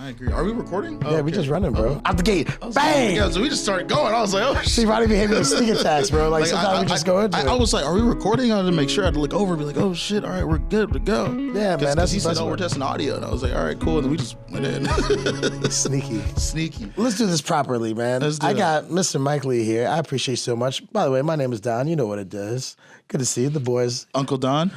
I agree. Are we recording? Yeah, we just running, bro. Out the gate. Bang! Yeah, so we just started going. I was like, oh, shit. See, if I didn't be hitting with sneak attacks, bro. Like sometimes we just go into it. I was like, are we recording? I had to make sure. I had to look over and be like, oh, shit. All right, we're good to go. Yeah, man. That's he the said, best oh, we're one. testing audio. And I was like, all right, cool. And then we just went in. Sneaky. Let's do this properly, man. I got Mr. Mike Lee here. I appreciate you so much. By the way, my name is Don. You know what it is. Good to see you. The boys. Uncle Don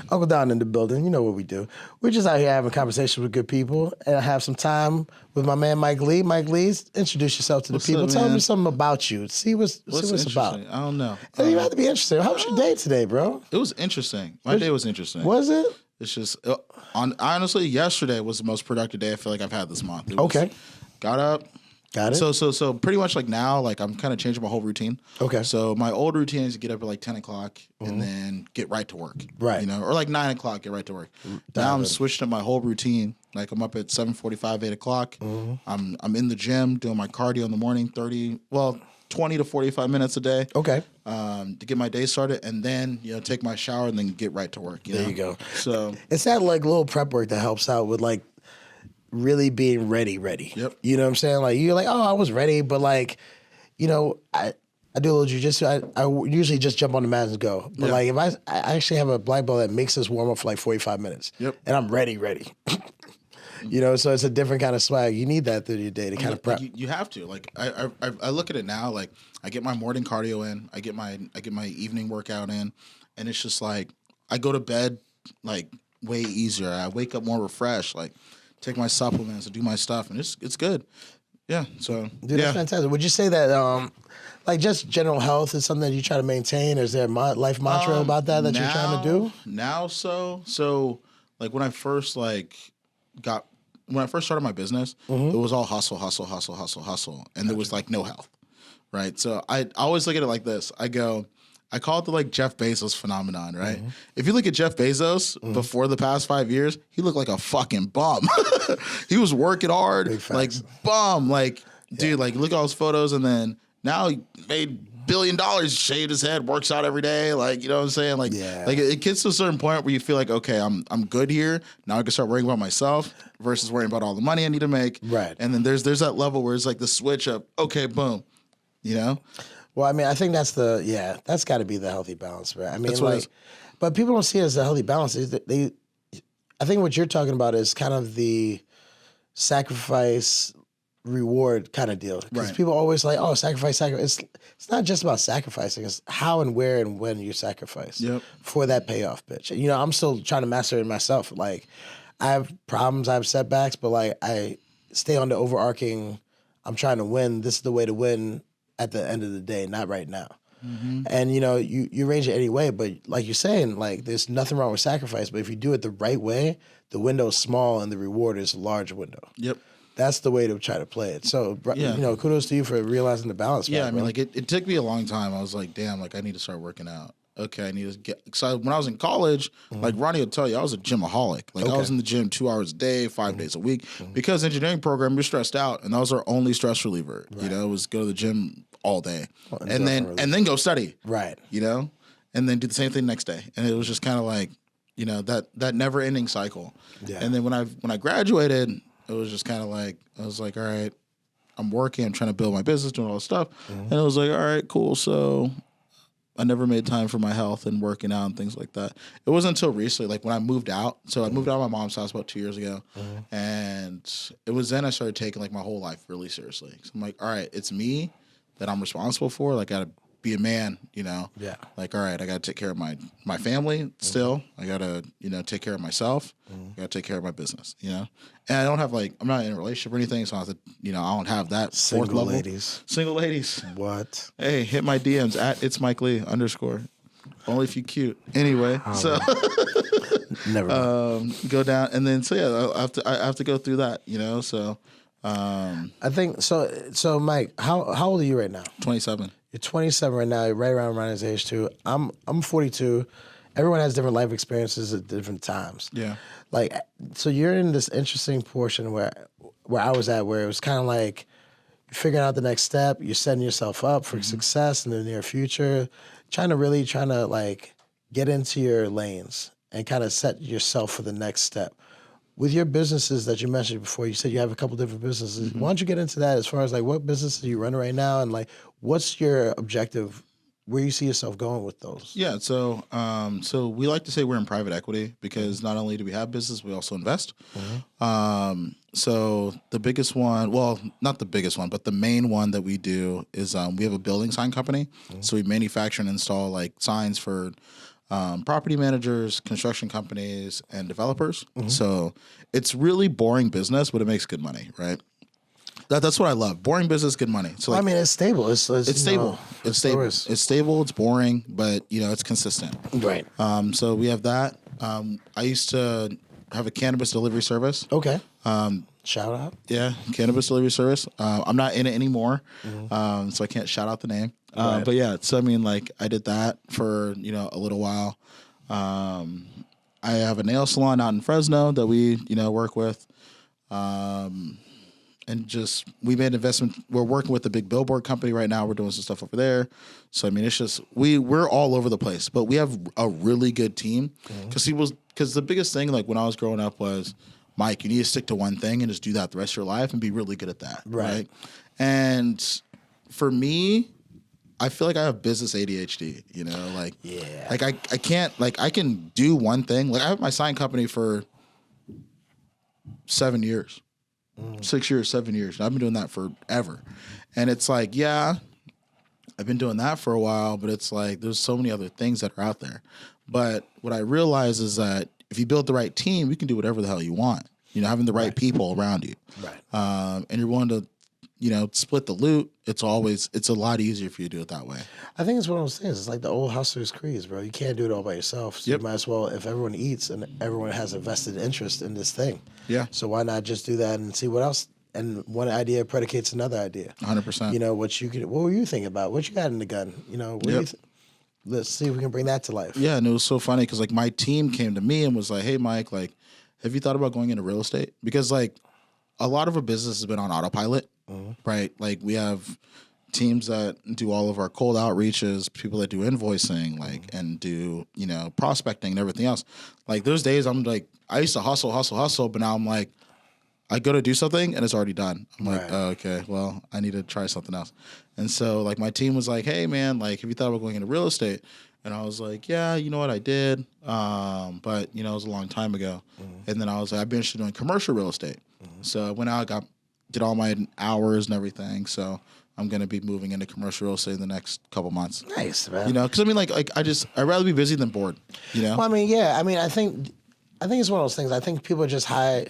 in the building. You know what we do. We're just out here having conversations with good people. And I have some time with my man Mike Lee. Mike Lee, introduce yourself to the people. Up, Tell me something about you. See what's about. I don't know. You have to be interesting. How was your day today, bro? It was interesting. My day was interesting. Was it? It's just, honestly, yesterday was the most productive day I feel like I've had this month. Got up. Got it. So pretty much like now, like I'm kind of changing my whole routine. Okay. So my old routine is to get up at like 10 o'clock and then get right to work. Right. You know, or like 9 o'clock, get right to work. Now I'm switching up my whole routine. Like I'm up at 7:45, 8 o'clock. I'm in the gym doing my cardio in the morning, 20 to 45 minutes a day. Okay. To get my day started, and then take my shower and then get right to work. There you go. So it's that like little prep work that helps out with like really being ready. Yep. You know what I'm saying? Like you're like, oh, I was ready, but like, I do a little jujitsu. I usually just jump on the mat and go. But like if I actually have a black belt that makes us warm up for like 45 minutes. Yep. And I'm ready. So it's a different kind of swag. You need that through your day to kind of prep. You have to. Like I look at it now. Like I get my morning cardio in. I get my evening workout in, and it's just like I go to bed like way easier. I wake up more refreshed. Like take my supplements and do my stuff, and it's good. Yeah. So dude, that's fantastic. Would you say that like just general health is something that you try to maintain, or is there a life mantra about that you're trying to do? Now, so like when I first started my business, it was all hustle, and there was like no health, right? So I always look at it like this. I call it the like Jeff Bezos phenomenon, right? If you look at Jeff Bezos before the past 5 years, he looked like a fucking bum. He was working hard, like bum, like dude, like look at all his photos, and then now he made $1 billion, shaved his head, works out every day, like you know what I'm saying? Like, like it gets to a certain point where you feel like, okay, I'm good here. Now I can start worrying about myself versus worrying about all the money I need to make. Right. And then there's that level where it's like the switch of, okay, boom, Well, I mean, I think that's got to be the healthy balance, right? I mean, like, but people don't see it as a healthy balance. I think what you're talking about is kind of the sacrifice reward kind of deal. Because people always like, oh, sacrifice. It's not just about sacrificing. It's how and where and when you sacrifice for that payoff, bitch. I'm still trying to master it myself. Like, I have problems, I have setbacks, but like I stay on the overarching, I'm trying to win. This is the way to win at the end of the day, not right now. And you arrange it anyway, but like you're saying, like there's nothing wrong with sacrifice, but if you do it the right way, the window is small and the reward is a large window. Yep. That's the way to try to play it. So, kudos to you for realizing the balance. Yeah, I mean, like it took me a long time. I was like, damn, like I need to start working out. Okay, I need to get. So when I was in college, like Ronnie will tell you, I was a gymaholic. Like I was in the gym 2 hours a day, 5 days a week. Because engineering program, you're stressed out, and that was our only stress reliever. Right. It was go to the gym all day, and then go study. Right. And then do the same thing next day, and it was just kind of like, that never ending cycle. Yeah. And then when I graduated, it was just kind of like I was like, all right, I'm working, I'm trying to build my business, doing all this stuff, and it was like, all right, cool, so. I never made time for my health and working out and things like that. It wasn't until recently, like when I moved out. So I moved out of my mom's house about 2 years ago. And it was then I started taking like my whole life really seriously. So I'm like, all right, it's me that I'm responsible for. Like I got to be a man, Yeah. Like, all right, I got to take care of my family still. I got to, take care of myself. I got to take care of my business, And I don't have I'm not in a relationship or anything. So I have to, I don't have that fourth level. Single ladies. What? Hey, hit my DMs at it's Mike Lee _ only if you cute. Anyway, so never go down and then I have to go through that, So I think so Mike, how old are you right now? 27. You're 27 right now. You're right around Ronnie's age too. I'm 42. Everyone has different life experiences at different times. Yeah. Like, so you're in this interesting portion where I was at, where it was kind of like you're figuring out the next step. You're setting yourself up for success in the near future, trying to like get into your lanes and kind of set yourself for the next step. with your businesses that you mentioned before, you said you have a couple different businesses. Why don't you get into that as far as like what businesses you run right now and like what's your objective, where you see yourself going with those? Yeah, so we like to say we're in private equity because not only do we have business, we also invest. So the biggest one, well, not the biggest one, but the main one that we do is we have a building sign company. So we manufacture and install like signs for property managers, construction companies, and developers. So it's really boring business, but it makes good money, right? That's what I love. Boring business, good money. So like, I mean, it's stable. It's stable. It's stable. It's stable. It's boring, but it's consistent. Right. So we have that. I used to have a cannabis delivery service. Okay. Shout out. Yeah, cannabis delivery service. I'm not in it anymore, so I can't shout out the name. Right. But yeah, so I mean, like I did that for a little while. I have a nail salon out in Fresno that we work with. And just we made investment. We're working with a big billboard company right now. We're doing some stuff over there. So I mean, it's just we're all over the place, but we have a really good team because the biggest thing like when I was growing up was, Mike, you need to stick to one thing and just do that the rest of your life and be really good at that, right? And for me, I feel like I have business ADHD. Like I can't like I can do one thing. Like I have my sign company for 7 years. 6 years, 7 years. I've been doing that forever. And it's like, yeah, I've been doing that for a while, but it's like there's so many other things that are out there. But what I realize is that if you build the right team, you can do whatever the hell you want. Having the right people around you. Right. And you're willing to, split the loot, it's a lot easier if you do it that way. I think it's one of those things. It's like the old hustler's creeds, bro. You can't do it all by yourself. So you might as well, if everyone eats and everyone has a vested interest in this thing. Yeah. So why not just do that and see what else? And one idea predicates another idea. 100%. What were you thinking about? What you got in the gun? Let's see if we can bring that to life. Yeah, and it was so funny because like my team came to me and was like, "Hey, Mike, like, have you thought about going into real estate?" Because like a lot of our business has been on autopilot, right? Like we have teams that do all of our cold outreaches, people that do invoicing, like and do prospecting and everything else. Like those days, I'm like, I used to hustle, but now I'm like, I go to do something and it's already done. I'm like, oh, okay, well, I need to try something else. And so like my team was like, hey man, like have you thought about going into real estate? And I was like, yeah, you know what, I did. But it was a long time ago. And then I was like, I've been interested in doing commercial real estate. So I went out, did all my hours and everything. So I'm going to be moving into commercial real estate in the next couple months. Nice, man. Because I mean, like I'd rather be busy than bored. Well, I mean, yeah. I mean, I think it's one of those things. I think people are just high.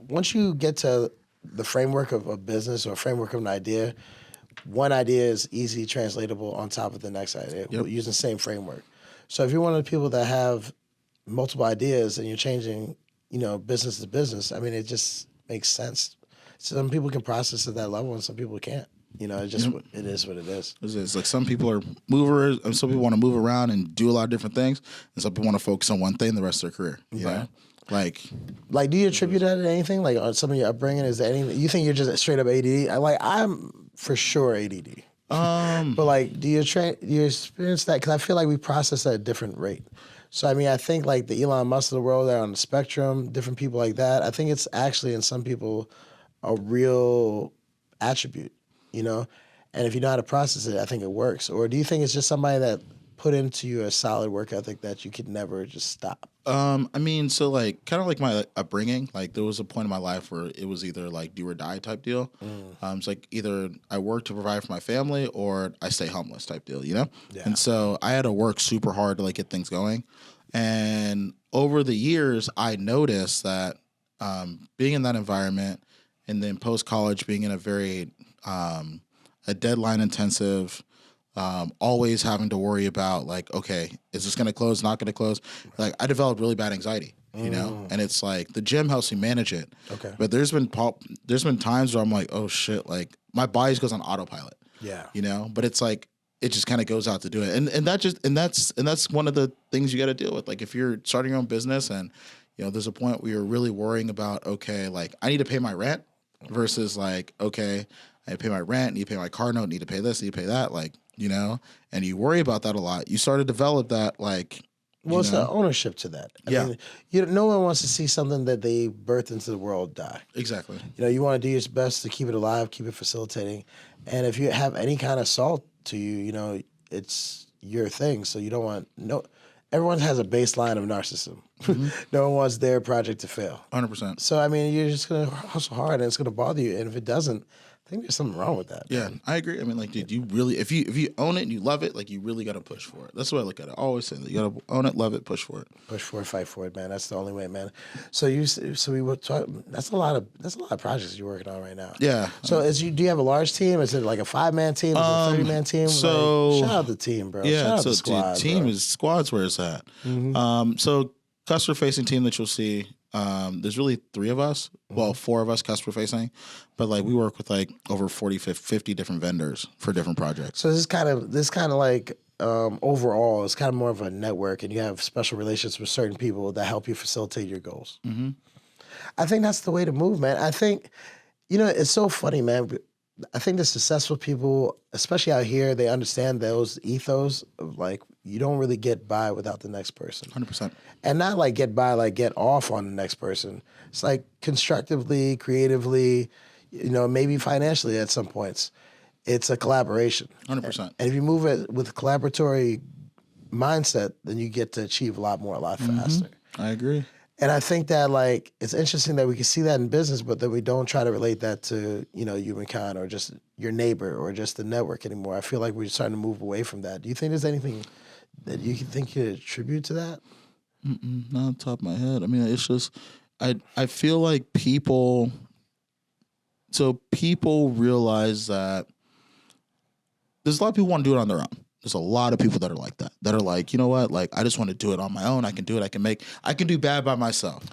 Once you get to the framework of a business or framework of an idea, one idea is easy translatable on top of the next idea using the same framework. So if you're one of the people that have multiple ideas and you're changing, business to business, I mean, it just makes sense. Some people can process at that level and some people can't. It just it is what it is. It's like some people are movers, and some people want to move around and do a lot of different things, and some people want to focus on one thing the rest of their career. You know? Like, do you attribute that to anything? Like, on some of your upbringing, is there anything you think you're just straight up ADD? I'm for sure ADD. But like, do you experience that? Because I feel like we process at a different rate. So I mean, I think like the Elon Musk of the world, they're on the spectrum, different people like that. I think it's actually in some people a real attribute, And if you know how to process it, I think it works. Or do you think it's just somebody that put into you a solid work ethic that you could never just stop? I mean, so like kind of like my upbringing, like there was a point in my life where it was either like do or die type deal. It's like either I work to provide for my family or I stay homeless type deal, Yeah. And so I had to work super hard to like get things going. And over the years, I noticed that being in that environment and then post college being in a very a deadline intensive, always having to worry about like, okay, is this going to close? Not going to close? Like I developed really bad anxiety, and it's like the gym helps me manage it. Okay. But there's been times where I'm like, oh shit, like my body just goes on autopilot. Yeah. But it's like, it just kind of goes out to do it. And that's one of the things you got to deal with. Like if you're starting your own business and, there's a point where you're really worrying about, okay, like I need to pay my rent versus like, okay, I need to pay my rent, need to pay my car note, need to pay this, need to pay that. Like, and you worry about that a lot. You start to develop that like Well, it's the ownership to that. I mean, no one wants to see something that they birthed into the world die. Exactly. You want to do your best to keep it alive, keep it facilitating. And if you have any kind of salt to you, it's your thing. So you don't want everyone has a baseline of narcissism. Mm-hmm. No one wants their project to fail. 100%. So, I mean, you're just going to hustle hard and it's going to bother you. And if it doesn't, I think there's something wrong with that. Yeah, man. I agree. I mean, like, dude, you really, if you own it and you love it, like, you really got to push for it. That's the way I look at it. I always say that you got to own it, love it, push for it. Push for it, fight for it, man. That's the only way, man. So we were talking. That's a lot of projects you're working on right now. Yeah. So do you have a large team? Is it like a 5-man team? Is it a 30-man team? So shout out the team, bro. Yeah. Shout out So the squad, squad's where it's at. Mm-hmm. So customer facing team that you'll see. There's really 3 of us. Well, 4 of us customer facing, but like we work with like over 40, 50 different vendors for different projects. So this kind of like overall, it's kind of more of a network, and you have special relationships with certain people that help you facilitate your goals. Mm-hmm. I think that's the way to move, man. I think, it's so funny, man. I think the successful people, especially out here, they understand those ethos of like, you don't really get by without the next person. 100%. And not like get by, like get off on the next person. It's like constructively, creatively, maybe financially at some points. It's a collaboration. 100%. And if you move it with a collaboratory mindset, then you get to achieve a lot faster. I agree. And I think that like it's interesting that we can see that in business, but that we don't try to relate that to humankind or just your neighbor or just the network anymore. I feel like we're starting to move away from that. Do you think there's anything that you think you attribute to that? Not on top of my head. I mean, it's just I feel like people realize that there's a lot of people want to do it on their own. There's a lot of people that are like that. That are like, you know what? Like, I just want to do it on my own. I can do it. I can do bad by myself.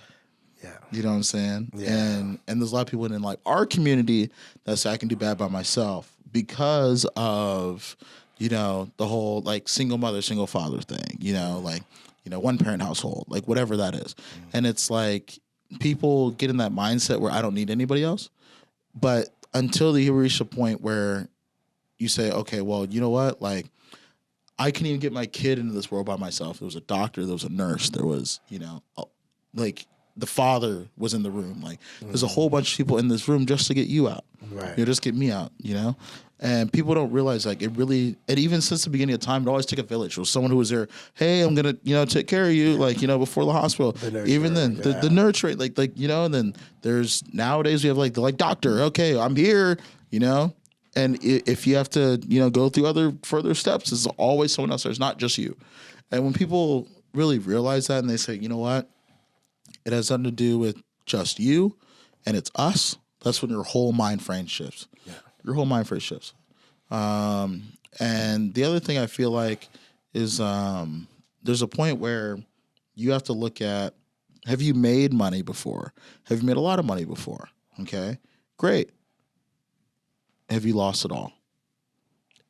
Yeah. You know what I'm saying? Yeah. And there's a lot of people in like our community that say I can do bad by myself because of, the whole like single mother, single father thing, like, one parent household, like whatever that is. And it's like people get in that mindset where I don't need anybody else. But until you reach a point where you say, okay, well, you know what? Like, I can even get my kid into this world by myself. There was a doctor, there was a nurse, there was, like the father was in the room. Like there's a whole bunch of people in this room just to get you out. Right. Just get me out, And people don't realize like and even since the beginning of time, it always took a village. It was someone who was there, hey, I'm gonna, take care of you, like, before the hospital. Even then, the nurturing, like, and then there's nowadays we have like the doctor, okay, I'm here, And if you have to, go through other further steps, there's always someone else. There's not just you. And when people really realize that and they say, you know what, it has nothing to do with just you and it's us, that's when your whole mind frame shifts. Yeah. Your whole mind frame shifts. And the other thing I feel like is there's a point where you have to look at, have you made money before? Have you made a lot of money before? Okay, great. Have you lost it all?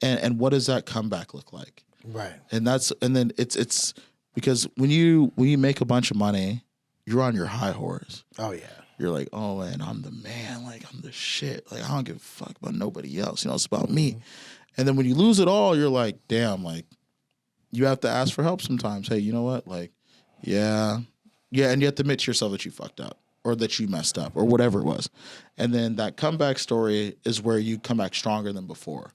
And what does that comeback look like? Right. And then it's because when you make a bunch of money, you're on your high horse. Oh yeah. You're like, oh man, I'm the man, like I'm the shit. Like I don't give a fuck about nobody else. It's about me. And then when you lose it all, you're like, damn, like you have to ask for help sometimes. Hey, you know what? Like, yeah, and you have to admit to yourself that you fucked up. Or that you messed up, or whatever it was. And then that comeback story is where you come back stronger than before.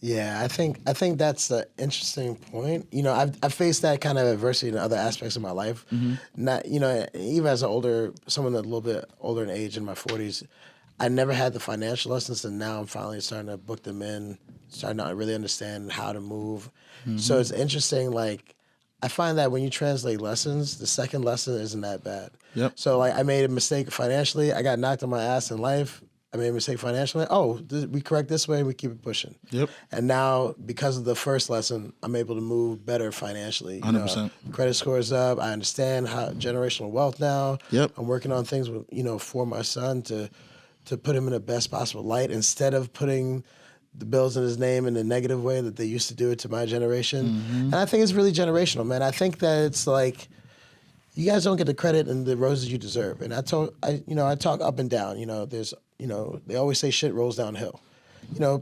Yeah, I think that's the interesting point. I've faced that kind of adversity in other aspects of my life. Mm-hmm. Not, even as someone that's a little bit older in age, in my 40s, I never had the financial lessons, and now I'm finally starting to book them in, starting to really understand how to move. Mm-hmm. So it's interesting, like, I find that when you translate lessons, the second lesson isn't that bad. Yep. So like I made a mistake financially. I got knocked on my ass in life. I made a mistake financially. Oh, we correct this way and we keep it pushing. Yep. And now because of the first lesson, I'm able to move better financially. 100%. Credit score is up. I understand how generational wealth now. Yep. I'm working on things with, for my son to put him in the best possible light instead of putting the bills in his name in the negative way that they used to do it to my generation. Mm-hmm. And I think it's really generational, man. I think that it's like, you guys don't get the credit and the roses you deserve. And I talk up and down. There's, they always say shit rolls downhill.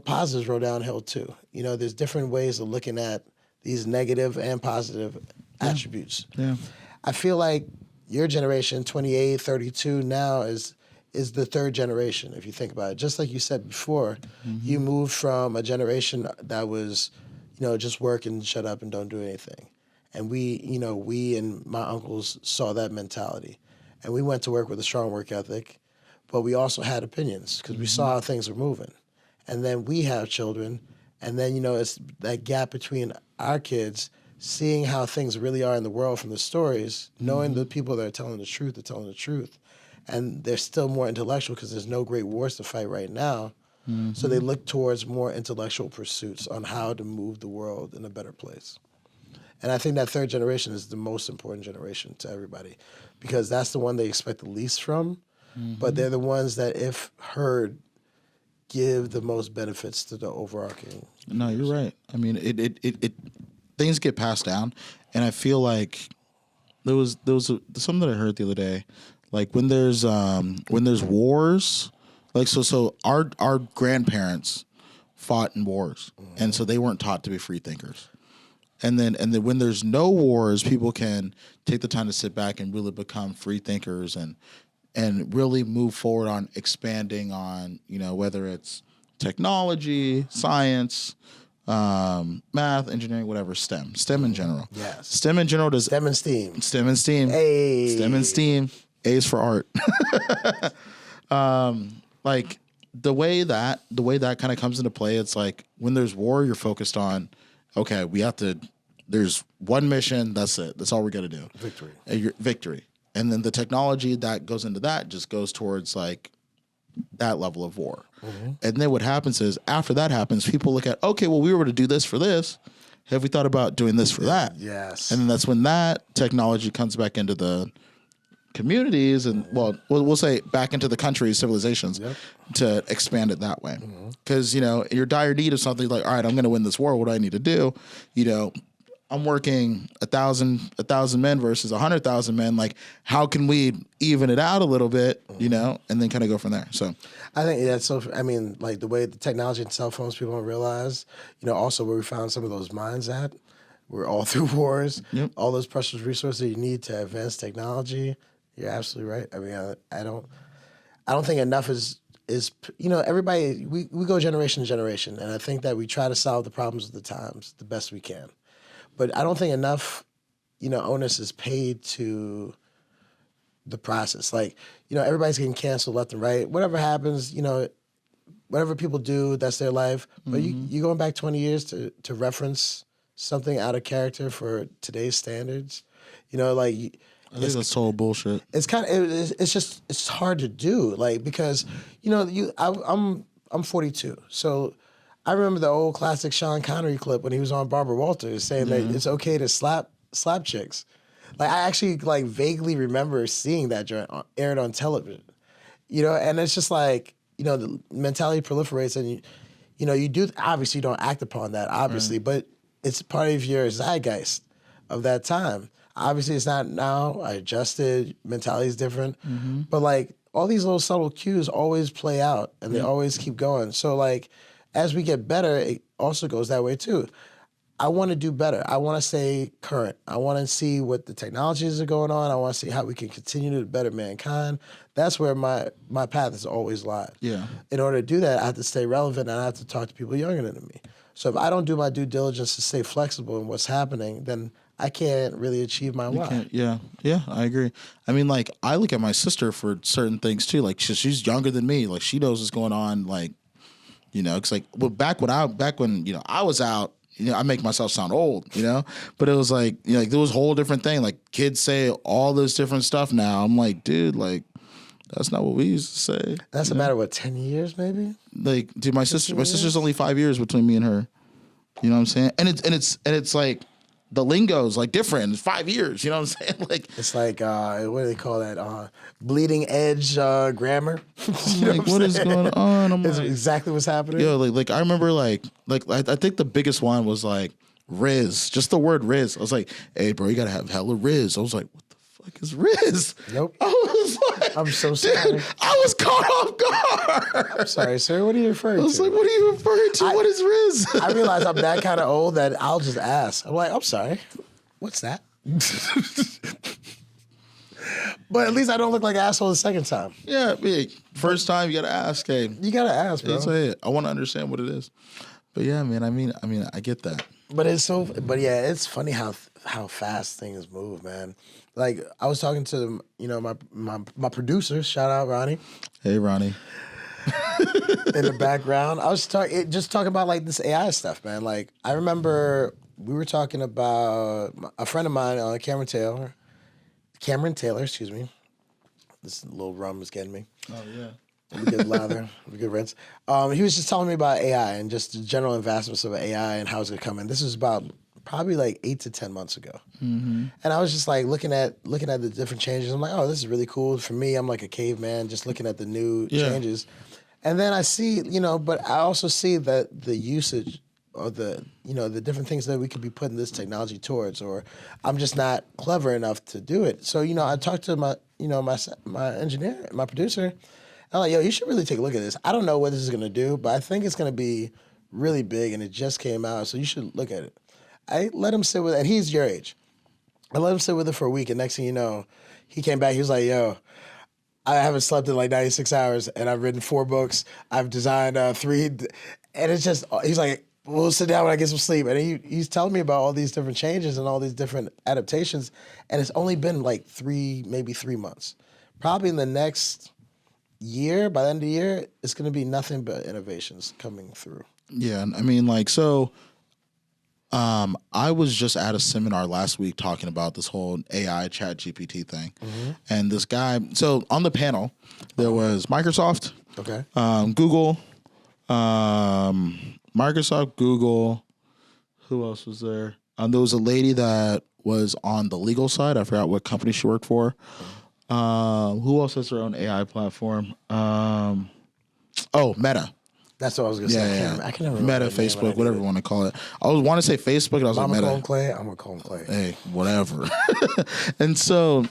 Positives roll downhill too. There's different ways of looking at these negative and positive attributes. Yeah. I feel like your generation, 28, 32 now is the third generation, if you think about it. Just like you said before, you moved from a generation that was, just work and shut up and don't do anything. And we and my uncles saw that mentality. And we went to work with a strong work ethic, but we also had opinions because we saw how things were moving. And then we have children, and then, it's that gap between our kids seeing how things really are in the world from the stories, knowing the people that are telling the truth, and they're still more intellectual because there's no great wars to fight right now. So they look towards more intellectual pursuits on how to move the world in a better place. And I think that third generation is the most important generation to everybody because that's the one they expect the least from, but they're the ones that, if heard, give the most benefits to the overarching. No, you're right. I mean, it things get passed down, and I feel like there was something that I heard the other day, like when there's wars, like so our grandparents fought in wars, and so they weren't taught to be free thinkers. And then when there's no wars, people can take the time to sit back and really become free thinkers and really move forward on expanding on, whether it's technology, science, math, engineering, whatever, STEM in general. Yes. STEM in general does STEM and STEAM. STEM and STEAM. Hey. STEM and STEAM. A's for art. Like the way that kind of comes into play, it's like when there's war, you're focused on, okay, there's one mission, that's it. That's all we got to do. Victory. And then the technology that goes into that just goes towards like that level of war. And then what happens is after that happens, people look at, okay, well, we were able to do this for this. Have we thought about doing this for that? Yes. And then that's when that technology comes back into the communities and, well, we'll say back into the countries, civilizations, to expand it that way. Because, your dire need of something like, all right, I'm going to win this war. What do I need to do? I'm working 1,000 men versus 100,000 men. Like, how can we even it out a little bit, and then kind of go from there. So I think that's so, like the way the technology and cell phones, people don't realize, also where we found some of those mines at, we're all through wars, all those precious resources you need to advance technology. You're absolutely right. I don't think enough is everybody, we go generation to generation, and I think that we try to solve the problems of the times the best we can. But I don't think enough, onus is paid to the process. Like, everybody's getting canceled left and right. Whatever happens, whatever people do, that's their life. But you going back 20 years to reference something out of character for today's standards, I think that's total bullshit. It's kind of it's hard to do, like, because I'm 42, so I remember the old classic Sean Connery clip when he was on Barbara Walters saying that it's okay to slap chicks. Like, I actually vaguely remember seeing that aired on television, and it's just like, the mentality proliferates, and you do, obviously you don't act upon that, obviously, but it's part of your zeitgeist of that time. Obviously, it's not now. I adjusted. Mentality is different. But, all these little subtle cues always play out, and they always keep going. So, as we get better, it also goes that way, too. I want to do better. I want to stay current. I want to see what the technologies are going on. I want to see how we can continue to better mankind. That's where my path has always lied. Yeah. In order to do that, I have to stay relevant, and I have to talk to people younger than me. So if I don't do my due diligence to stay flexible in what's happening, then I can't really achieve my why. Yeah, I agree. I look at my sister for certain things too. Like, she's younger than me. Like, she knows what's going on. Like, it's back when I was out, I make myself sound old, but it was there was a whole different thing. Like, kids say all this different stuff now. I'm like, dude, that's not what we used to say. That's a matter of 10 years, maybe. Like, dude, my sister's only 5 years between me and her. You know what I'm saying? And it's like, the lingo's different. It's 5 years. You know what I'm saying? It's like what do they call that? Bleeding edge grammar. What is going on? It's exactly what's happening. Yeah, I remember I think the biggest one was Riz. Just the word Riz. I was like, hey, bro, you gotta have hella Riz. I was like, what the fuck is Riz? Nope. I was like, I'm so sorry. Dude, I was caught off guard. I'm sorry, sir. What are you referring to? I was like, what are you referring to? What is Riz? I realize I'm that kind of old that I'll just ask. I'm like, I'm sorry. What's that? But at least I don't look like an asshole the second time. Yeah, first time you gotta ask. Hey, you gotta ask, bro. Say, I want to understand what it is. But yeah, man. I mean, I get that. But it's funny how fast things move, man. Like I was talking to my producer. Shout out Ronnie. Hey, Ronnie. In the background, I was just talking about like this AI stuff, man. Like I remember we were talking about a friend of mine, Cameron Taylor, excuse me. This little rum is getting me. Oh, yeah. We get lather, we get rinse. He was just telling me about AI and just the general advancements of AI and how it's going to come in. This was about probably like 8 to 10 months ago. Mm-hmm. And I was just like looking at the different changes. I'm like, oh, this is really cool. For me, I'm like a caveman just looking at the new changes. And then I see, but I also see that the usage or the different things that we could be putting this technology towards, or I'm just not clever enough to do it. So, I talked to my engineer, my producer. I'm like, yo, you should really take a look at this. I don't know what this is going to do, but I think it's going to be really big, and it just came out, so you should look at it. I let him sit with it, and he's your age. I let him sit with it for a week, and next thing you know, he came back. He was like, yo, I haven't slept in like 96 hours, and I've written 4 books. I've designed 3, and it's just, he's like, we'll sit down when I get some sleep. And he's telling me about all these different changes and all these different adaptations, and it's only been like maybe 3 months. Probably in the next year, by the end of the year, it's going to be nothing but innovations coming through. Yeah, I mean, like, so I was just at a seminar last week talking about this whole AI chat GPT thing. Mm-hmm. And this guy, so on the panel, there was Microsoft, Google, Microsoft, Google, who else was there? There was a lady that was on the legal side. I forgot what company she worked for. Who else has their own AI platform? Meta. That's what I was going to say. I can never Meta, Facebook, whatever you want to call it. I want to say Facebook, and I was like, Meta. Call him Clay. I'm going to call him Clay. Hey, whatever. and so,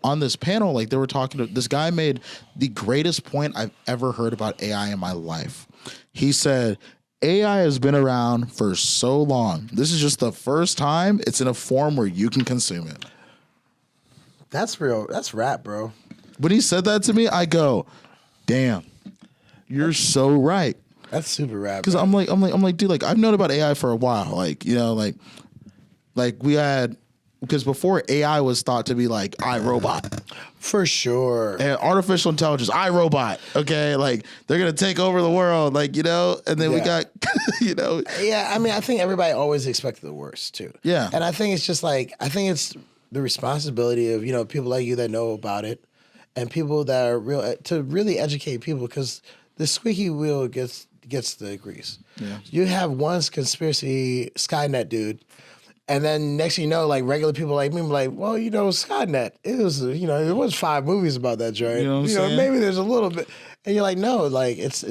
on this panel, like they were talking to, this guy made the greatest point I've ever heard about AI in my life. He said, AI has been around for so long. This is just the first time it's in a form where you can consume it. That's real. That's rap, bro. When he said that to me, I go, damn. You're so right. That's super rap. Because I'm like, dude, like I've known about AI for a while. Like, like we had, because before AI was thought to be like iRobot. For sure. And artificial intelligence, iRobot. Okay, like they're gonna take over the world. Like, and then we got, Yeah, I mean, I think everybody always expected the worst too. Yeah. And I think it's just like, it's the responsibility of, people like you that know about it, and people that are real to really educate people, because the squeaky wheel gets the grease. Yeah. You have one conspiracy Skynet dude, and then next thing you know, like regular people like me, like, well, Skynet. It was, there was 5 movies about that joint. You know what I'm saying? Maybe there's a little bit, and you're like, no, like it's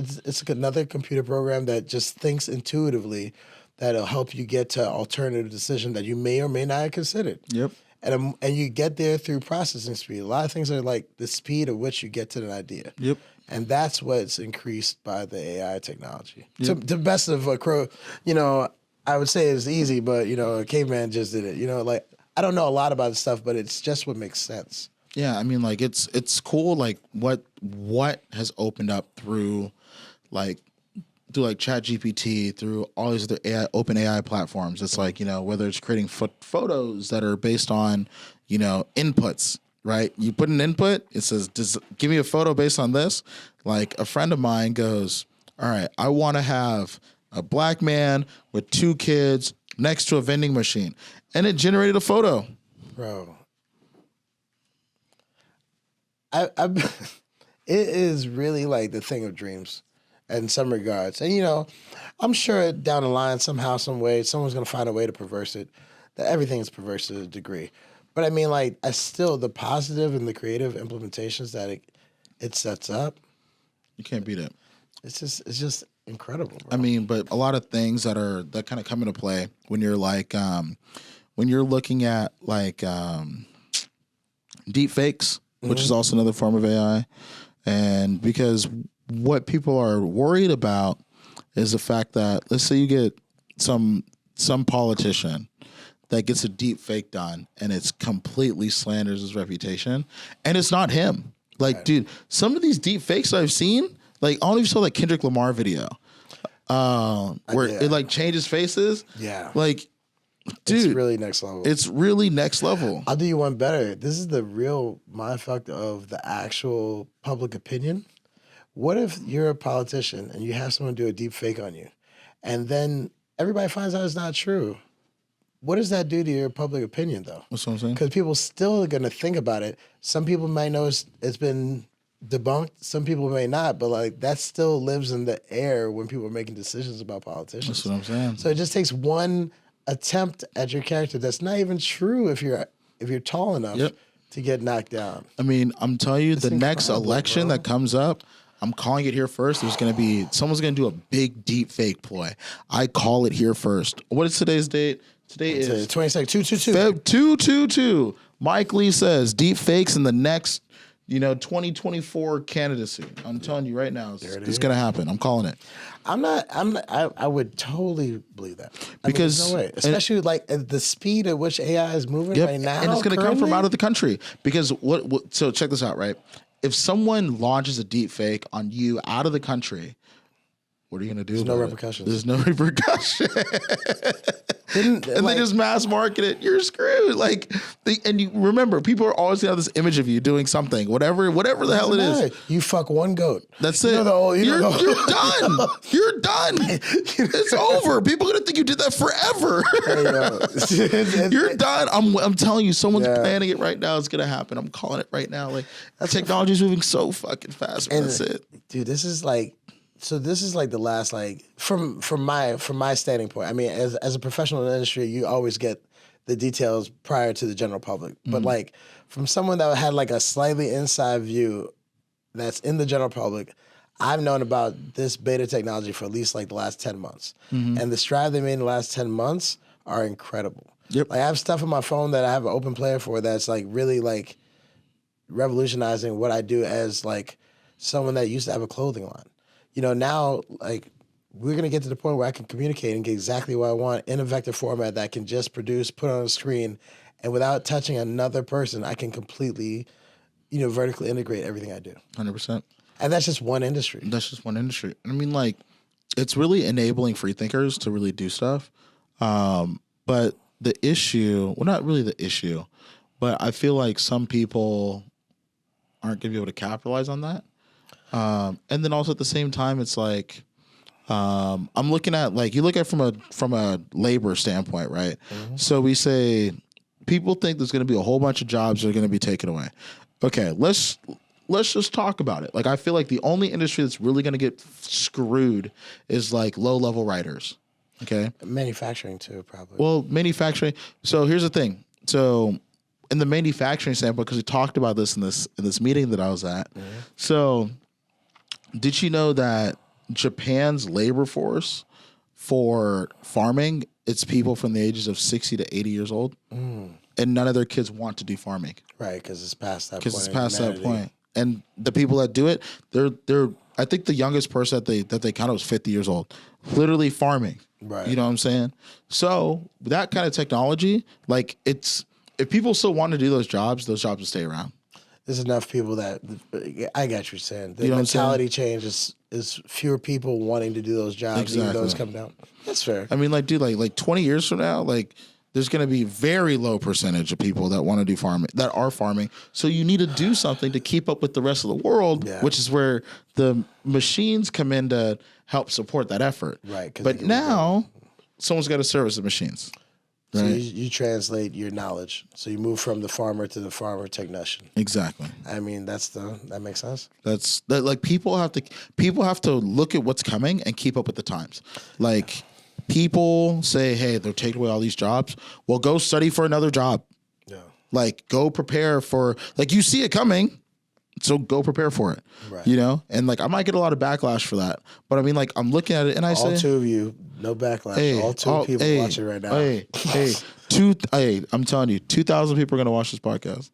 another computer program that just thinks intuitively, that'll help you get to alternative decision that you may or may not have considered. Yep. And you get there through processing speed. A lot of things are like the speed at which you get to an idea. Yep. And that's what's increased by the AI technology. Yep. To the best of a crow, I would say it's easy, but a caveman just did it. Like I don't know a lot about this stuff, but it's just what makes sense. Yeah, I mean, like it's cool, like what has opened up through ChatGPT, through all these other open AI platforms. It's like, whether it's creating photos that are based on, inputs, right? You put an input, it says, give me a photo based on this. Like a friend of mine goes, all right, I want to have a black man with 2 kids next to a vending machine. And it generated a photo. Bro. It is really like the thing of dreams in some regards. And, I'm sure down the line, somehow, some way, someone's going to find a way to perverse it. That everything is perverse to a degree. But I mean, like, still the positive and the creative implementations that it sets up. You can't beat it. It's just incredible, bro. I mean, but a lot of things that kind of come into play when you're like, when you're looking at like deep fakes, which is also another form of AI. And because what people are worried about is the fact that, let's say you get some politician that gets a deep fake done and it's completely slanders his reputation, and it's not him. Like, dude, some of these deep fakes I've seen, like, I don't even saw that Kendrick Lamar video where it like changes faces. Yeah. Like, dude, it's really next level. It's really next level. I'll do you one better. This is the real mindfuck of the actual public opinion. What if you're a politician and you have someone do a deep fake on you, and then everybody finds out it's not true? What does that do to your public opinion, though? That's what I'm saying. Because people still are going to think about it. Some people might know it's been debunked. Some people may not, but like that still lives in the air when people are making decisions about politicians. That's what I'm saying. So it just takes one attempt at your character that's not even true if you're tall enough to get knocked down. I mean, I'm telling you, the next election that comes up, I'm calling it here first. There's going to be someone's going to do a big deep fake ploy. I call it here first. What is today's date? Today is 22nd, 222. Feb 222. Mike Lee says deep fakes in the next, 2024 candidacy. I'm telling you right now, it's going to happen. I'm calling it. I would totally believe that. Because there's no way. Especially like at the speed at which AI is moving right now. And it's going to come from out of the country. Because so check this out, right? If someone launches a deep fake on you out of the country, what are you going to do? There's no repercussions. There's no repercussion. And they just mass market it. You're screwed. And you remember, people are always going to have this image of you doing something, whatever the hell it is. You fuck one goat. That's it. You're done. You're done. It's over. People are going to think you did that forever. You're done. I'm telling you, someone's planning it right now. It's going to happen. I'm calling it right now. Like, technology is moving so fucking fast. And that's it. Dude, this is like the last, like, from my standing point. I mean, as a professional in the industry, you always get the details prior to the general public. But like from someone that had like a slightly inside view that's in the general public, I've known about this beta technology for at least like the last 10 months. And the strides they made in the last 10 months are incredible. Like, I have stuff on my phone that I have an open player for that's like really like revolutionizing what I do as like someone that used to have a clothing line. Now, like, we're going to get to the point where I can communicate and get exactly what I want in a vector format that I can just produce, put on a screen, and without touching another person, I can completely, vertically integrate everything I do. 100%. And that's just one industry. I mean, like, it's really enabling free thinkers to really do stuff. But the issue, well, not really the issue, but I feel like some people aren't going to be able to capitalize on that. And then also at the same time, it's like, I'm looking at, like, you look at it from a labor standpoint, right? So we say people think there's going to be a whole bunch of jobs that are going to be taken away. Okay, let's just talk about it. Like, I feel like the only industry that's really going to get screwed is like low level writers. Okay, manufacturing too, probably. Well, manufacturing. So here's the thing. So in the manufacturing standpoint, because we talked about this in this meeting that I was at. So did you know that Japan's labor force for farming, it's people from the ages of 60 to 80 years old, and none of their kids want to do farming. Right, because it's past that point. Because it's past that point. And the people that do it, they're I think the youngest person that they counted was 50 years old, literally farming. Right. You know what I'm saying? So that kind of technology, like, if people still want to do those jobs will stay around. There's enough people that I get what you're saying. The mentality change is fewer people wanting to do those jobs, even though it's come down. That's fair. I mean, like, dude, like 20 years from now, like, there's going to be very low percentage of people that want to do farming, that are farming. So you need to do something to keep up with the rest of the world, which is where the machines come in to help support that effort. Right. But now someone's got to service the machines. Right? So you translate your knowledge. So you move from the farmer to the farmer technician. Exactly. I mean, that makes sense. Like, people have to look at what's coming and keep up with the times. Like, people say, hey, they're taking away all these jobs. Well, go study for another job. Yeah. Like, go prepare for, like, you see it coming, so go prepare for it. Right. And like, I might get a lot of backlash for that. But I mean, like, I'm looking at it and I say, all two of you, no backlash. Hey, all two people watching right now. I'm telling you, 2,000 people are going to watch this podcast.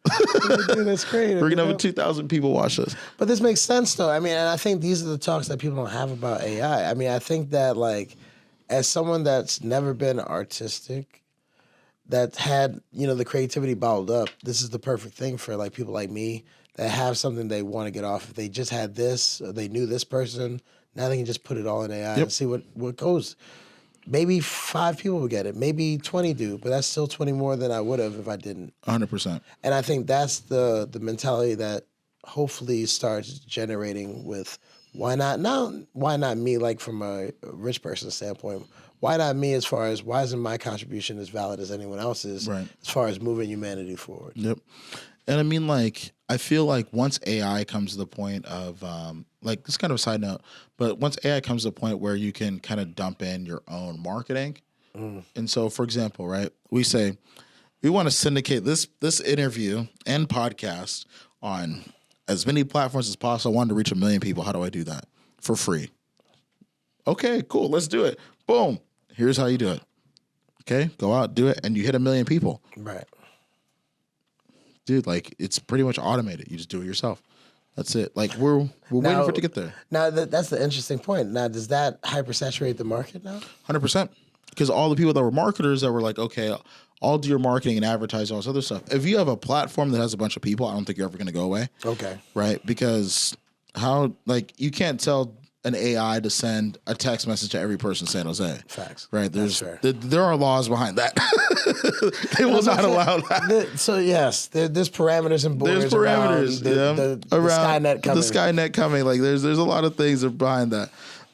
Dude, that's great. We're going to have 2,000 people watch this. But this makes sense, though. I mean, and I think these are the talks that people don't have about AI. I mean, I think that, like, as someone that's never been artistic, that had, the creativity bottled up, this is the perfect thing for like people like me that have something they want to get off. If they just had this, or they knew this person, now they can just put it all in AI and see what goes. Maybe 5 people would get it. Maybe 20 do, but that's still 20 more than I would have if I didn't. 100%. And I think that's the mentality that hopefully starts generating with why not me, like from a rich person's standpoint, why not me as far as why isn't my contribution as valid as anyone else's as far as moving humanity forward? Yep. And I mean, like, I feel like once AI comes to the point of, like, this is kind of a side note, but once AI comes to the point where you can kind of dump in your own marketing. And so, for example, right, we say, we want to syndicate this interview and podcast on as many platforms as possible. I wanted to reach 1 million people. How do I do that? For free. Okay, cool. Let's do it. Boom. Here's how you do it. Okay, go out, do it, and you hit 1 million people. Right. Dude, like, it's pretty much automated. You just do it yourself. That's it. Like, we're waiting for it to get there. Now, that's the interesting point. Now, does that hypersaturate the market now? 100%. Because all the people that were marketers that were like, okay, I'll do your marketing and advertise all this other stuff. If you have a platform that has a bunch of people, I don't think you're ever going to go away. Okay. Right? Because you can't tell an AI to send a text message to every person in San Jose. Facts. Right? There are laws behind that. They will not allow that. So yes, there's parameters and borders. There's parameters around the Skynet coming. The Skynet coming. Like there's a lot of things behind that.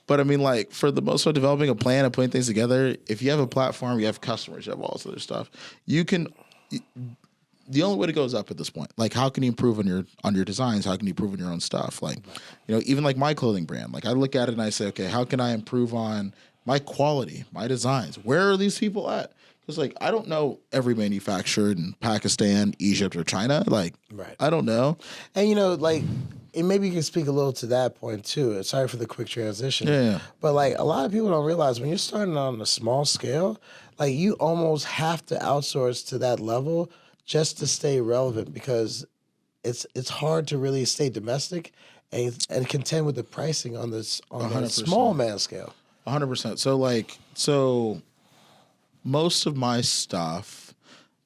But I mean, like, for the most part, developing a plan and putting things together, if you have a platform, you have customers, you have all this other stuff, you can. The only way to go is up at this point. Like, how can you improve on your designs? How can you improve on your own stuff? Like, even like my clothing brand. Like, I look at it and I say, okay, how can I improve on my quality, my designs? Where are these people at? Because, like, I don't know every manufacturer in Pakistan, Egypt, or China. Like, I don't know. And and maybe you can speak a little to that point too. Sorry for the quick transition. Yeah. But like a lot of people don't realize when you're starting on a small scale, like you almost have to outsource to that level just to stay relevant because it's hard to really stay domestic and contend with the pricing on the small man scale. 100%. So most of my stuff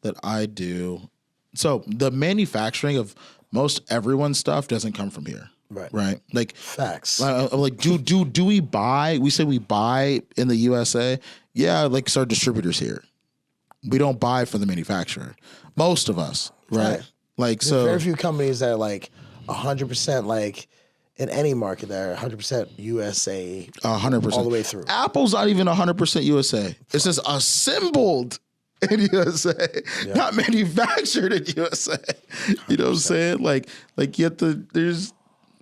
that I do, so the manufacturing of most everyone's stuff doesn't come from here. Right. Like facts. Like do we buy? We say we buy in the USA. Yeah, like it's our distributors here. We don't buy from the manufacturer. Most of us, right? Like there's very few companies that are like 100% like in any market that are 100% USA. 100% all the way through. Apple's not even 100% USA. It's just assembled in USA, not manufactured in USA. You know what I'm saying? Like yet there's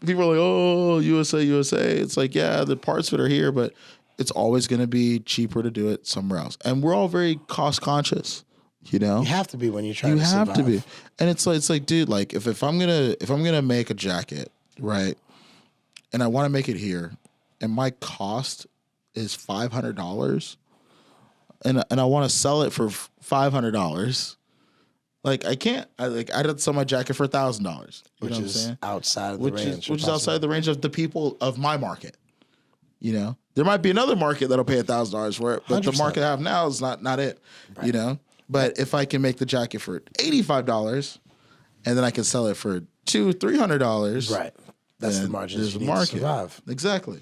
people are like, oh, USA. It's like, yeah, the parts of it are here, but it's always going to be cheaper to do it somewhere else. And we're all very cost conscious, You have to be when you're trying to survive. You have to be. And it's like, dude, like if I'm gonna make a jacket, right? And I want to make it here, and my cost is $500, and I want to sell it for $500. Like I can't. I'd sell my jacket for $1,000, which is outside of the range. Which is outside the range of the people of my market. There might be another market that'll pay $1,000 for it, but 100%. The market I have now is not it. Right. But if I can make the jacket for $85, and then I can sell it for $200-$300, right? That's the margin. There's a market. To survive. Exactly.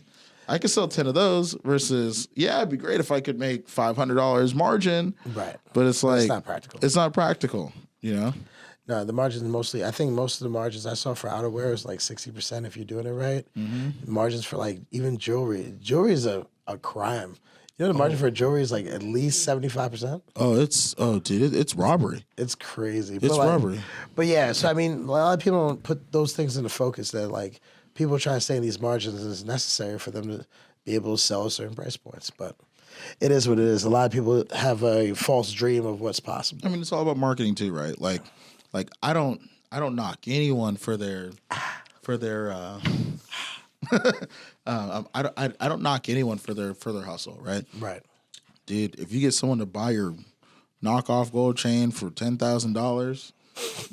I could sell 10 of those versus, it'd be great if I could make $500 margin. Right. But it's like, it's not practical. It's not practical, No, the margins mostly, I think most of the margins I saw for outerwear is like 60% if you're doing it right. Mm-hmm. Margins for like even jewelry. Jewelry is a crime. The margin for jewelry is like at least 75%. It's robbery. It's crazy. It's robbery. But yeah, so I mean, a lot of people don't put those things into focus that like people try to stay in these margins is necessary for them to be able to sell at certain price points. But it is what it is. A lot of people have a false dream of what's possible. I mean, it's all about marketing too, right? Like I don't knock anyone for their I don't knock anyone for their hustle, right? Right. Dude, if you get someone to buy your knockoff gold chain for $10,000,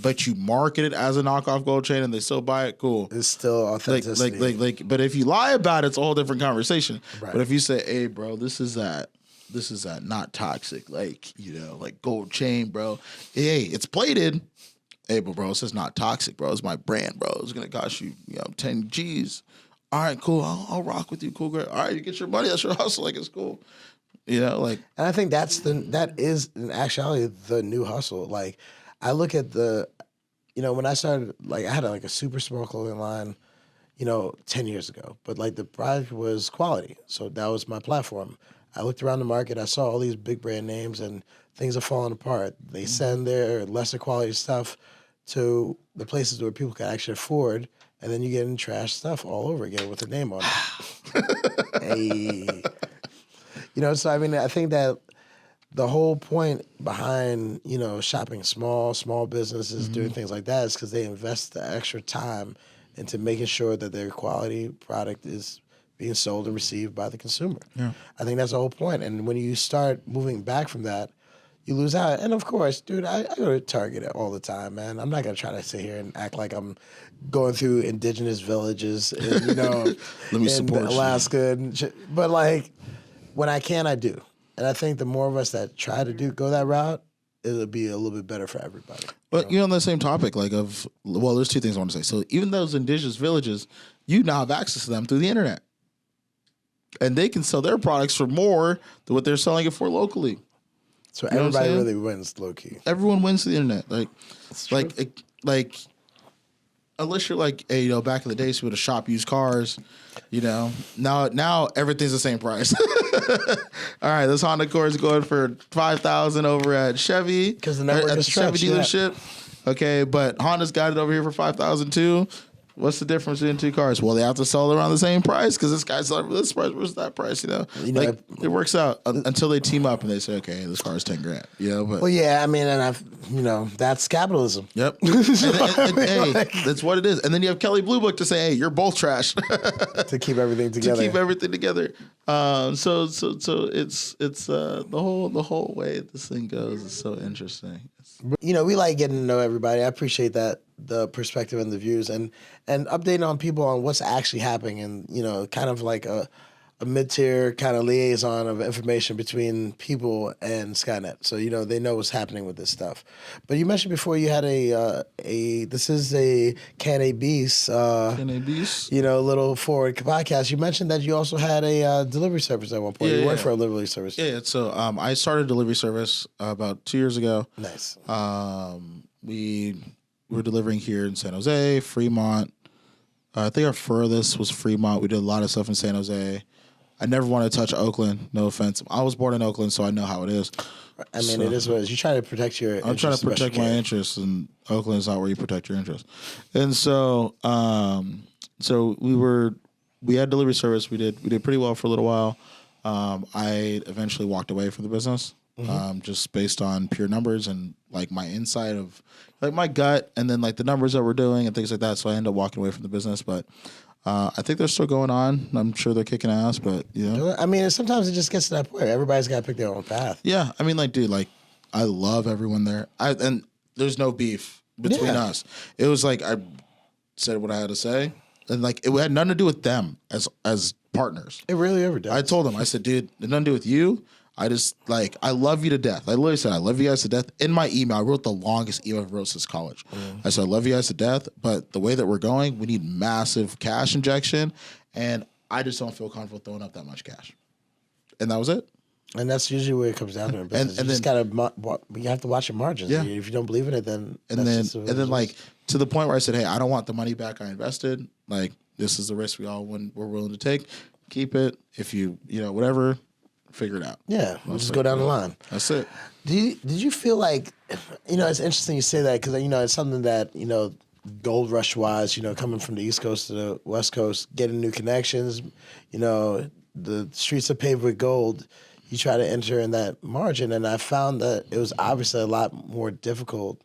but you market it as a knockoff gold chain and they still buy it, cool. It's still authenticity. But if you lie about it, it's a whole different conversation. Right. But if you say, hey, bro, this is at this is not toxic, like, like gold chain, bro. Hey, it's plated. Hey, but bro, this is not toxic, bro. It's my brand, bro. It's gonna cost you, 10 G's. All right, cool. I'll rock with you. Cool, great. All right, you get your money. That's your hustle. Like, it's cool. Like. And I think that is in actuality the new hustle. Like, I look at when I started, like, I had a super small clothing line, 10 years ago. But like the product was quality, so that was my platform. I looked around the market. I saw all these big brand names, and things are falling apart. They send their lesser quality stuff to the places where people can actually afford, and then you get in trash stuff all over again with a name on it. Hey. So I mean, I think that the whole point behind, shopping small businesses, doing things like that is because they invest the extra time into making sure that their quality product is being sold and received by the consumer. Yeah. I think that's the whole point. And when you start moving back from that, you lose out. And of course, dude, I go to Target all the time, man. I'm not gonna try to sit here and act like I'm going through indigenous villages, in, Let me in support Alaska and shit. But like, when I can, I do. And I think the more of us that try to go that route, it'll be a little bit better for everybody. But on the same topic, like there's two things I want to say. So even those indigenous villages, you now have access to them through the internet, and they can sell their products for more than what they're selling it for locally. So everybody really wins, low key. Everyone wins the internet. Like, unless you're like, hey, back in the days, we would have shop used cars. Now everything's the same price. All right, this Honda Accord is going for $5,000 over at Chevy because the network is Chevy dealership. Yeah. Okay, but Honda's got it over here for $5,000 too. What's the difference in two cars? Well, they have to sell it around the same price because this guy's selling for this price versus that price. It works out until they team up and they say, okay, this car is $10,000. But well, yeah, I mean, and that's capitalism. Yep. Hey, that's what it is. And then you have Kelly Blue Book to say, hey, you're both trash. To keep everything together. So it's the whole way this thing goes is so interesting. We like getting to know everybody. I appreciate that, the perspective and the views, and updating on people on what's actually happening, and kind of like a mid-tier kind of liaison of information between people and Skynet. So they know what's happening with this stuff. But you mentioned before you had this is a Cannabis little forward podcast. You mentioned that you also had a delivery service at one point. You worked for a delivery service. Yeah. So I started a delivery service about 2 years ago. Nice. We were delivering here in San Jose, Fremont. I think our furthest was Fremont. We did a lot of stuff in San Jose. I never wanted to touch Oakland. No offense. I was born in Oakland, so I know how it is. I mean, it is what it is. You try to protect your interests. I'm trying to protect my interests, and Oakland is not where you protect your interests. And so, we had delivery service. We did pretty well for a little while. I eventually walked away from the business, just based on pure numbers and like my insight of like my gut, and then like the numbers that we're doing and things like that. So I ended up walking away from the business, but. I think they're still going on. I'm sure they're kicking ass, but I mean, sometimes it just gets to that point. Everybody's got to pick their own path. Yeah, I mean, like, dude, like, I love everyone there. And there's no beef between us. It was like I said what I had to say, and like it had nothing to do with them as partners. It really ever does. I told them, I said, dude, it had nothing to do with you. I just I love you to death. I literally said I love you guys to death. In my email, I wrote the longest email I've wrote since college. I said I love you guys to death, but the way that we're going, we need massive cash injection, and I just don't feel comfortable throwing up that much cash. And that was it. And that's usually where it comes down to. And you just gotta, you have to watch your margins. Yeah. If you don't believe in it, then like to the point where I said, hey, I don't want the money back I invested. Like this is the risk we're willing to take. Keep it. If you whatever. Figure it out. Yeah, we'll just go down the line. That's it. Did you feel like, it's interesting you say that because, it's something that, gold rush wise, coming from the East Coast to the West Coast, getting new connections, the streets are paved with gold. You try to enter in that margin. And I found that it was obviously a lot more difficult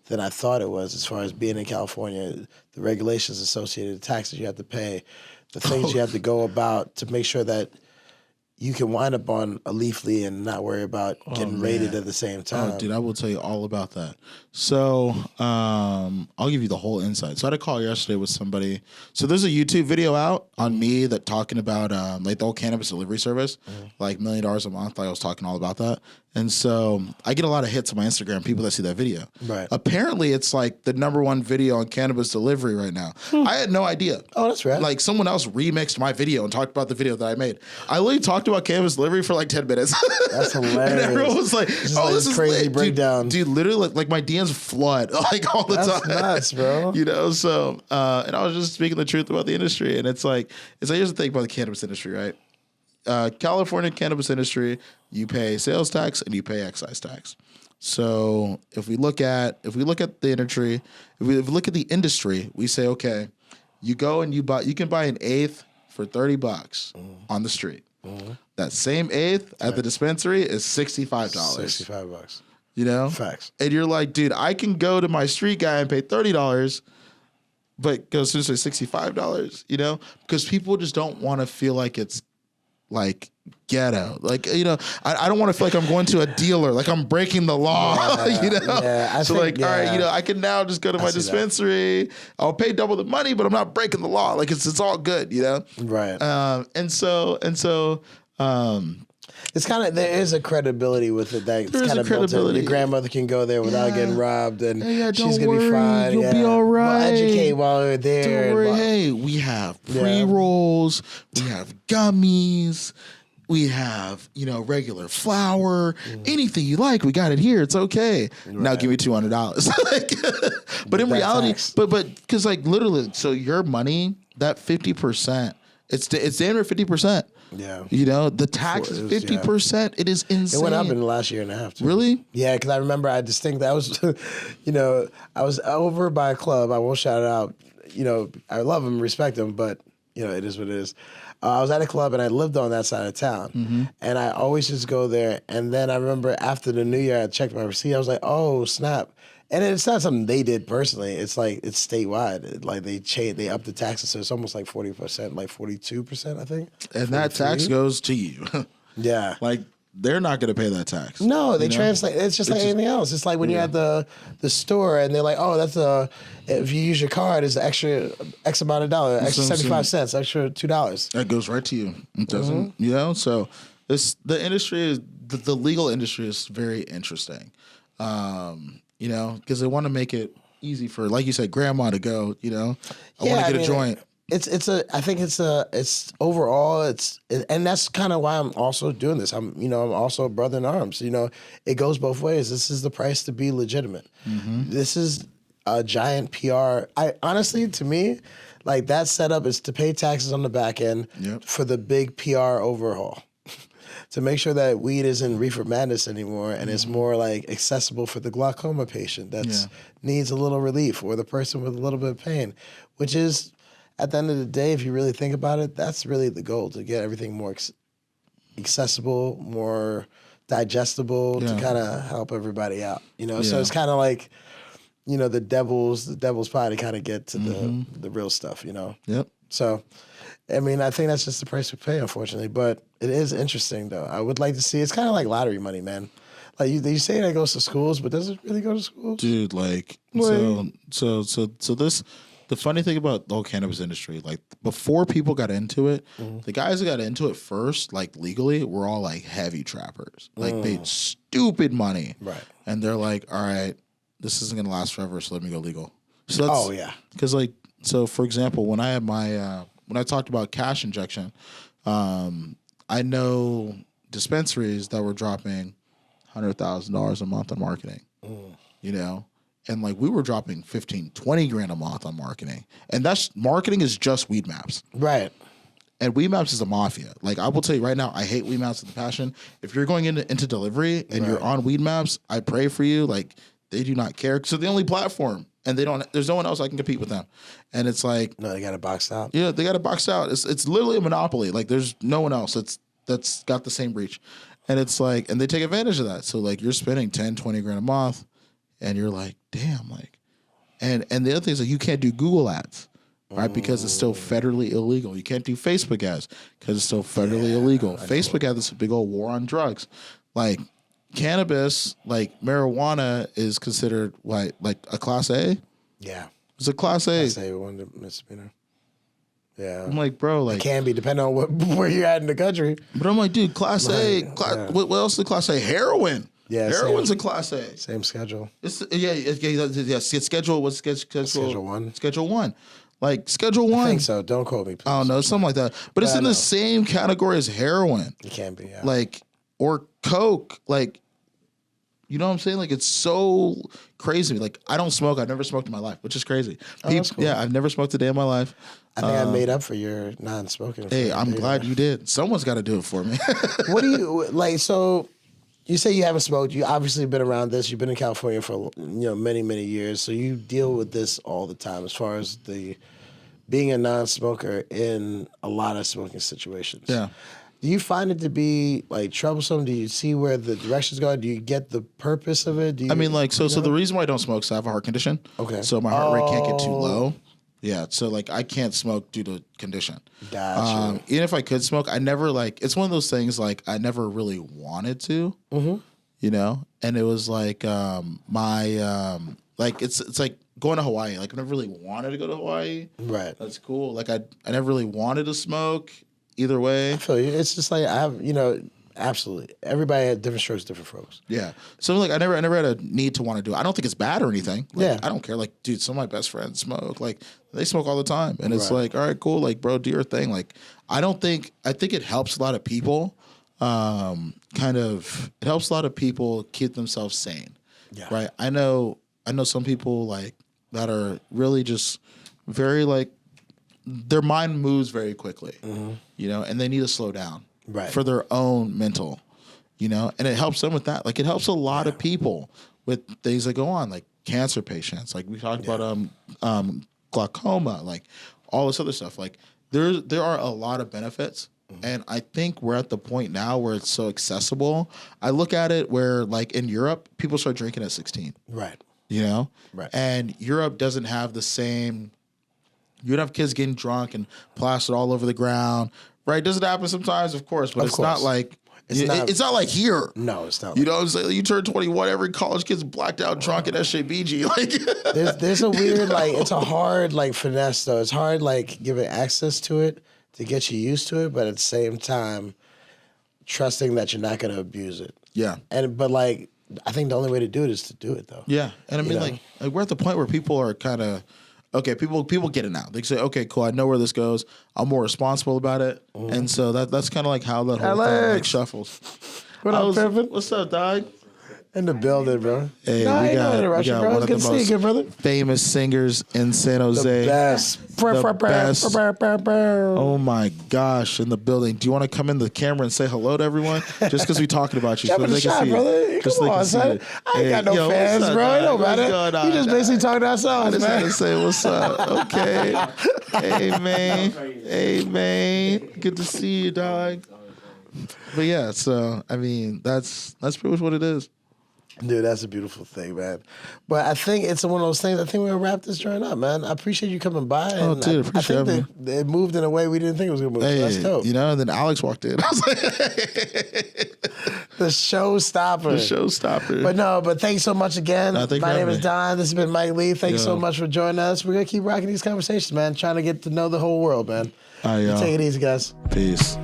than I thought it was as far as being in California, the regulations associated, the taxes you have to pay, the things you have to go about to make sure that you can wind up on a Leafly and not worry about getting raided at the same time. Oh, dude, I will tell you all about that. So I'll give you the whole insight. So I had a call yesterday with somebody. So there's a YouTube video out on me that talking about like the whole cannabis delivery service, like $1 million a month. I was talking all about that. And so I get a lot of hits on my Instagram, people that see that video. Right. Apparently, it's like the #1 video on cannabis delivery right now. I had no idea. Oh, that's right. Like someone else remixed my video and talked about the video that I made. I literally talked about cannabis delivery for like 10 minutes. That's hilarious. And everyone was like, "Oh, this is crazy lit. breakdown." Dude, literally, like my DMs flood like all the time. That's nuts, bro. You know, so and I was just speaking the truth about the industry, and it's like here's the thing about the cannabis industry, right? California cannabis industry, you pay sales tax and you pay excise tax. So if we look at the industry, if we look at the industry, we say, okay, you go and you can buy an eighth for $30 on the street. That same eighth at the dispensary is $65. $65. You know? Facts. And you're like, dude, I can go to my street guy and pay $30, but go to $65, you know? Because people just don't want to feel like it's like ghetto. Like, you know, I don't want to feel like I'm going to a dealer, like I'm breaking the law, you know? Yeah, all right, you know, I can now just go to my dispensary. I'll pay double the money, but I'm not breaking the law. Like it's all good, you know? Right. And so it's kind of, there is a credibility with it that it's kind of built in. Your grandmother can go there without getting robbed, and she's gonna be fine. You'll be all right. We'll educate while we're there. Don't worry. Hey, we have pre-rolls, we have gummies, we have, you know, regular flour, anything you like, we got it here. It's okay. Right. Now give me $200. But in reality, but because like literally, so your money, that 50%, it's damn near 50%. Yeah. You know, the tax is 50%. Yeah. It is insane. It went up in the last year and a half, too. Really? Yeah, because I remember I was, you know, I was over by a club. I won't shout it out. You know, I love him, respect him, but, you know, it is what it is. I was at a club and I lived on that side of town. And I always just go there. And then I remember after the new year, I checked my receipt. I was like, oh, snap. And it's not something they did personally. It's like, it's statewide. Like they upped the taxes. So it's almost like 40%, like 42%, I think. And that tax goes to you. Yeah. Like they're not going to pay that tax. No, they translate. It's just like anything else. It's like when you're at the store and they're like, oh, that's if you use your card, it's extra X amount of dollars, extra 75 cents, extra $2. That goes right to you. It doesn't, you know? So the industry is, the legal industry is very interesting. You know, because they want to make it easy for, like you said, grandma to go, you know, I want to get a joint. I think it's overall, and that's kind of why I'm also doing this. I'm also a brother in arms. You know, it goes both ways. This is the price to be legitimate. This is a giant PR. Honestly, to me, like that setup is to pay taxes on the back end for the big PR overhaul. To make sure that weed isn't reefer madness anymore and it's more like accessible for the glaucoma patient that needs a little relief, or the person with a little bit of pain, which is, at the end of the day, if you really think about it, that's really the goal, to get everything more accessible, more digestible, to kind of help everybody out, you know? So it's kind of like, you know, the devil's pie to kind of get to the real stuff, you know? Yep. So, I mean, I think that's just the price we pay, unfortunately. But it is interesting, though. I would like to see. It's kind of like lottery money, man. Like you say that goes to schools, but does it really go to schools? Dude, like so this. The funny thing about the whole cannabis industry, like before people got into it, the guys that got into it first, like legally, were all like heavy trappers. Like paid stupid money, right? And they're like, all right, this isn't gonna last forever, so let me go legal. So because like, so for example, when I had my when I talked about cash injection, I know dispensaries that were dropping $100,000 a month on marketing, you know, and like we were dropping 15, 20 grand a month on marketing, and marketing is just Weed Maps, right? And Weed Maps is a mafia. Like I will tell you right now, I hate Weed Maps with a passion. If you're going into delivery and you're on Weed Maps, I pray for you. Like they do not care. So the only platform. And there's no one else I can compete with them. And it's like, no, they got it boxed out. Yeah, they got it boxed out. It's literally a monopoly. Like there's no one else that's got the same reach. And it's like, and they take advantage of that. So like you're spending 10, 20 grand a month and you're like, damn, like, and the other thing is like you can't do Google ads. right? Because it's still federally illegal. You can't do Facebook ads because it's still federally illegal. Facebook ads is a big old war on drugs. Like cannabis, like marijuana is considered like a class A. Yeah. It's a class A. Class A, one misdemeanor. Yeah. I'm like, bro, like. It can be, depending on where you're at in the country. But I'm like, dude, class A. What else is class A? Heroin. Yeah, heroin's a class A. Same schedule. It's schedule. What's schedule? Schedule 1. Schedule 1. Like Schedule 1. I think so. Don't quote me, please. I don't know, something like that. But it's in the same category as heroin. It can be, yeah. Like, or coke. Like, you know what I'm saying? Like, it's so crazy. Like, I don't smoke. I've never smoked in my life, which is crazy. That's cool. Yeah, I've never smoked a day in my life. I think I made up for your non-smoking. Hey, I'm glad you did. Someone's got to do it for me. What do you, like, so you say you haven't smoked. You obviously been around this. You've been in California for, many, many years. So you deal with this all the time as far as being a non-smoker in a lot of smoking situations. Yeah. Do you find it to be like troublesome? Do you see where the direction's going? Do you get the purpose of it? I mean, like, so the reason why I don't smoke is I have a heart condition. Okay. So my heart rate can't get too low. Yeah. So like I can't smoke due to condition. Gotcha. Even if I could smoke, I never it's one of those things like I never really wanted to, and it was like like it's like going to Hawaii. Like I never really wanted to go to Hawaii. Right. That's cool. Like I never really wanted to smoke either way. I feel you. It's just like I have, absolutely. Everybody had different strokes, different folks. Yeah. So like I never had a need to want to do it. I don't think it's bad or anything. Like, yeah. I don't care. Like, dude, some of my best friends smoke. Like they smoke all the time. And it's like, all right, cool. Like, bro, do your thing. Like I think it helps a lot of people. It helps a lot of people keep themselves sane. Yeah. Right. I know some people like that are really just very like their mind moves very quickly, and they need to slow down for their own mental, and it helps them with that. Like it helps a lot of people with things that go on, like cancer patients, like we talked about, glaucoma, like all this other stuff. Like there are a lot of benefits. And I think we're at the point now where it's so accessible. I look at it where like in Europe, people start drinking at 16. Right. Right. And Europe doesn't have the same. You would have kids getting drunk and plastered all over the ground, right? Does it happen sometimes? Of course, but not like it's not like here. No, it's not. You know what I'm saying? You turn 21, every college kid's blacked out drunk at SJBG. Like there's a weird it's a hard finesse though. It's hard giving access to it to get you used to it, but at the same time, trusting that you're not going to abuse it. Yeah. But I think the only way to do it is to do it though. Yeah, and I mean like we're at the point where people are kind of. Okay, people get it now. They say, okay, cool, I know where this goes. I'm more responsible about it. And so that's kind of like how that whole thing shuffles. What up, Pimpin'? What's up, dog? In the building, bro. Hey, we got one of the most brother. Famous singers in San Jose. The best. The best. Oh my gosh, in the building. Do you want to come in the camera and say hello to everyone? Just because we're talking about you. So they can see brother. Come on, son. I ain't got no fans, bro. It don't matter. You just basically talking to ourselves, man. I just had to say what's up. Okay. Hey, man. Hey, man. Good to see you, dog. But yeah, so, I mean, that's pretty much what it is. Dude, that's a beautiful thing, man. But I think it's one of those things. I think we'll wrap this joint up, man. I appreciate you coming by. Oh, dude, appreciate I think it moved in a way we didn't think it was going to move. Hey, so that's dope. And then Alex walked in. I was like, the showstopper. The showstopper. But thanks so much again. My name is Don. This has been Mike Lee. Thanks so much for joining us. We're going to keep rocking these conversations, man. Trying to get to know the whole world, man. All right, Take it easy, guys. Peace.